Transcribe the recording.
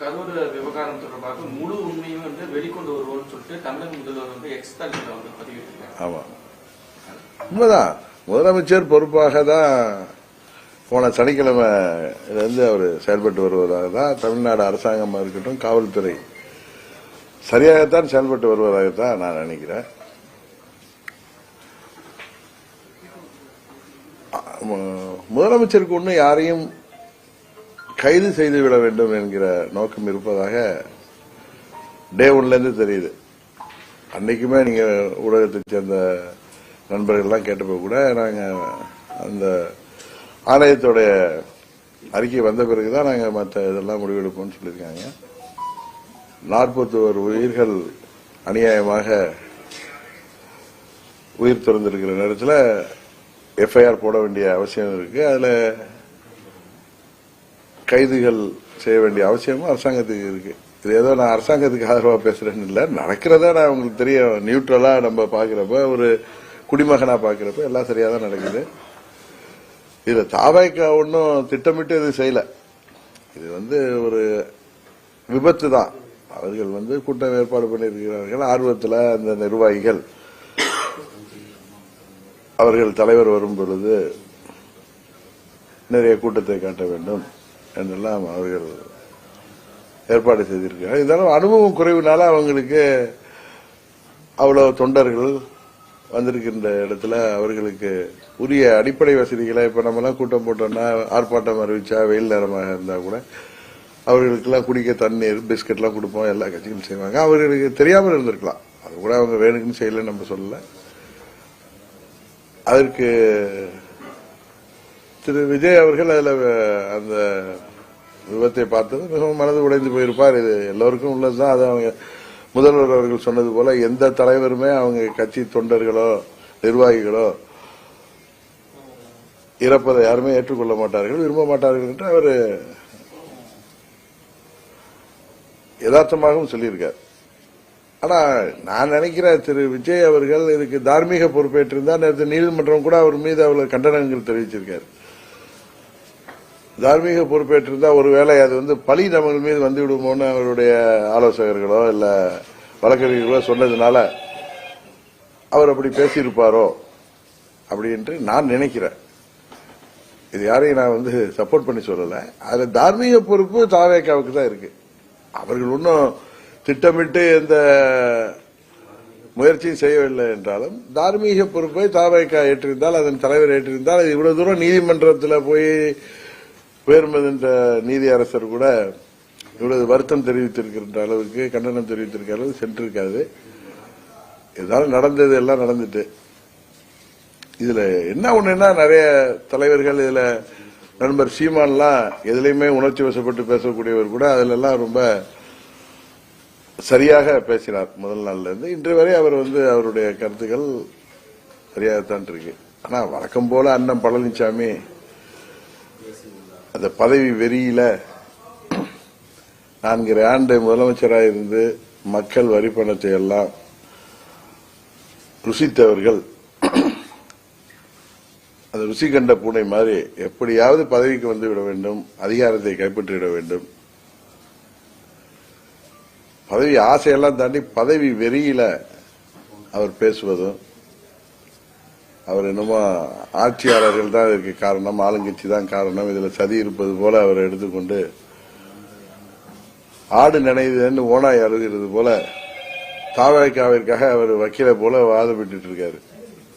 கரூர் விவகாரம் தொடர்பாக முழு உண்மையும் வந்து வெளிக்கொண்டு வருவோம்னு சொல்லிட்டு தமிழக முதல்வர் வந்து எக்ஸ்தலத்தில் வந்து பதிவிட்டிருக்காங்க. ஆமா, உண்மைதான். முதலமைச்சர் பொறுப்பாக தான் போன சனிக்கிழமை இருந்து அவர் செயல்பட்டு வருவதாக தான் தமிழ்நாடு அரசாங்கமாக இருக்கட்டும், காவல்துறை சரியாகத்தான் செயல்பட்டு வருவதாகத்தான் நான் நினைக்கிறேன். முதலமைச்சருக்கு ஒன்றும் யாரையும் கைது செய்துவிட வேண்டும் என்கிற நோக்கம் இருப்பதாக டே ஒன்ல இருந்து தெரியுது. அன்னைக்குமே நீங்க ஊடகத்தை சேர்ந்த நண்பர்கள்லாம் கேட்டப்போ கூட நாங்க அந்த ஆணையத்தோடைய அறிக்கை வந்த பிறகுதான் நாங்க மற்ற இதெல்லாம் முடிவெடுப்போம்னு சொல்லியிருக்காங்க. 41 உயிர்கள் அநியாயமாக உயிர் திறந்திருக்கிற நேரத்தில் எஃப்ஐஆர் போட வேண்டிய அவசியம் இருக்கு. அதுல கைதுகள் செய்ய வேண்டிய அவசியமும் அரசாங்கத்துக்கு இருக்கு. இது ஏதோ நான் அரசாங்கத்துக்கு ஆதரவா பேசுறேன்னு இல்ல, நடக்கிறதா நான் உங்களுக்கு தெரியும். நியூட்ரலா நம்ம பாக்குறப்ப, ஒரு குடிமகனா பாக்குறப்ப எல்லாம் சரியா தான் நடக்குது. இதுல தாவாய்க்கா ஒன்னும் திட்டமிட்டு இது செய்யல. இது வந்து ஒரு விபத்து தான். அவர்கள் கூட்டம் ஏற்பாடு பண்ணியிருக்கிறார்கள். ஆர்வத்தில் அந்த நிர்வாகிகள் அவர்கள் தலைவர் வரும் பொழுது நிறைய கூட்டத்தை காட்ட வேண்டும் என்றெல்லாம் அவர்கள் ஏற்பாடு செய்திருக்கிறார்கள். இதனால அனுபவம் குறைவினால அவங்களுக்கு அவ்வளவு தொண்டர்கள் வந்திருக்கின்ற இடத்துல அவர்களுக்கு உரிய அடிப்படை வசதிகளை, இப்ப நம்ம எல்லாம் கூட்டம் போட்டோம்னா ஆர்ப்பாட்டம் அறிவிச்சா வெயில் நேரமாக இருந்தா கூட அவர்களுக்கெல்லாம் குடிக்க தண்ணீர், பிஸ்கட் எல்லாம் கொடுப்போம். எல்லா கட்சிகளும் செய்வாங்க. அவர்களுக்கு தெரியாமல் இருந்திருக்கலாம். அது கூட அவங்க வேணுக்குன்னு செய்யல நம்ம சொல்லல. அதற்கு திரு விஜய் அவர்கள் அதுல அந்த விபத்தை பார்த்தது மிகவும் மனது உடைந்து போயிருப்பார். இது எல்லோருக்கும் உள்ளதுதான். அது அவங்க முதல்வர் அவர்கள் சொன்னது போல எந்த தலைவருமே அவங்க கட்சி தொண்டர்களோ நிர்வாகிகளோ இறப்பதை யாருமே ஏற்றுக்கொள்ள மாட்டார்கள், விரும்ப மாட்டார்கள் என்று அவர் யதார்த்தமாகவும் சொல்லியிருக்கார். ஆனா நான் நினைக்கிறேன் திரு விஜய் அவர்கள் இதுக்கு தார்மீக பொறுப்பேற்றிருந்தார். நேற்று நீதிமன்றம் கூட அவர் மீது அவ்வளவு கண்டனங்கள் தெரிவிச்சிருக்காரு. தார்மீக பொறுப்பேற்றிருந்தா ஒருவேளை அது பழி நம்ம மீது வந்து விடுமோன்னு அவருடைய ஆலோசகர்களோ இல்ல வழக்கறிஞர்களோ சொன்னதுனால அவர் அப்படி பேசியிருப்பாரோ அப்படின்ட்டு நான் நினைக்கிறேன். இது யாரையும் நான் சப்போர்ட் பண்ணி சொல்லல. அதுல தார்மீக பொறுப்பு தாவேக்காவுக்கு தான் இருக்கு. அவர்கள் ஒன்னும் திட்டமிட்டு எந்த முயற்சியும் செய்யவில்லை என்றாலும் தார்மீக பொறுப்பை தாவேக்கா ஏற்றிருந்தால், அதன் தலைவர் ஏற்றிருந்தால், இவ்வளவு தூரம் நீதிமன்றத்தில் போய் உயர்மன்ற நீதி அரசர் கூட இவ்வளவு வருத்தம் தெரிவித்திருக்கின்ற அளவுக்கு, கண்டனம் தெரிவித்திருக்கிற அளவுக்கு சென்றிருக்காது. இதனால நடந்தது எல்லாம் நடந்துட்டு. இதுல என்ன ஒண்ணுன்னா, நிறைய தலைவர்கள் இதுல நண்பர் சீமான்லாம் எதுலையுமே உணர்ச்சி வசப்பட்டு பேசக்கூடியவர் கூட அதுல எல்லாம் ரொம்ப சரியாக பேசினார். முதல் நாள்ல இருந்து இன்று வரை அவர் அவருடைய கருத்துக்கள் சரியாகத்தான் இருக்கு. ஆனா வழக்கம் போல அண்ணன் பழனிசாமி அந்த பதவி வெறியில 4 ஆண்டு முதலமைச்சராக இருந்து மக்கள் வரி பணத்தை எல்லாம் ருசித்தவர்கள் அந்த ருசி கண்ட பூனை மாதிரி எப்படியாவது பதவிக்கு வந்துவிட வேண்டும், அதிகாரத்தை கைப்பற்றிவிட வேண்டும். பதவி ஆசையெல்லாம் தாண்டி பதவி வெறியில அவர் பேசுவதும், அவர் என்னமோ ஆட்சியாளர்கள் தான் இதற்கு காரணம், ஆளுங்கட்சி தான் காரணம், இதுல சதி இருப்பது போல அவர் எடுத்துக்கொண்டு ஆடு நினைவுன்னு ஓனாய் அழுகிறது போல தாவேக்காவிற்காக அவர் வக்கீலை போல வாதப்பட்டு இருக்காரு.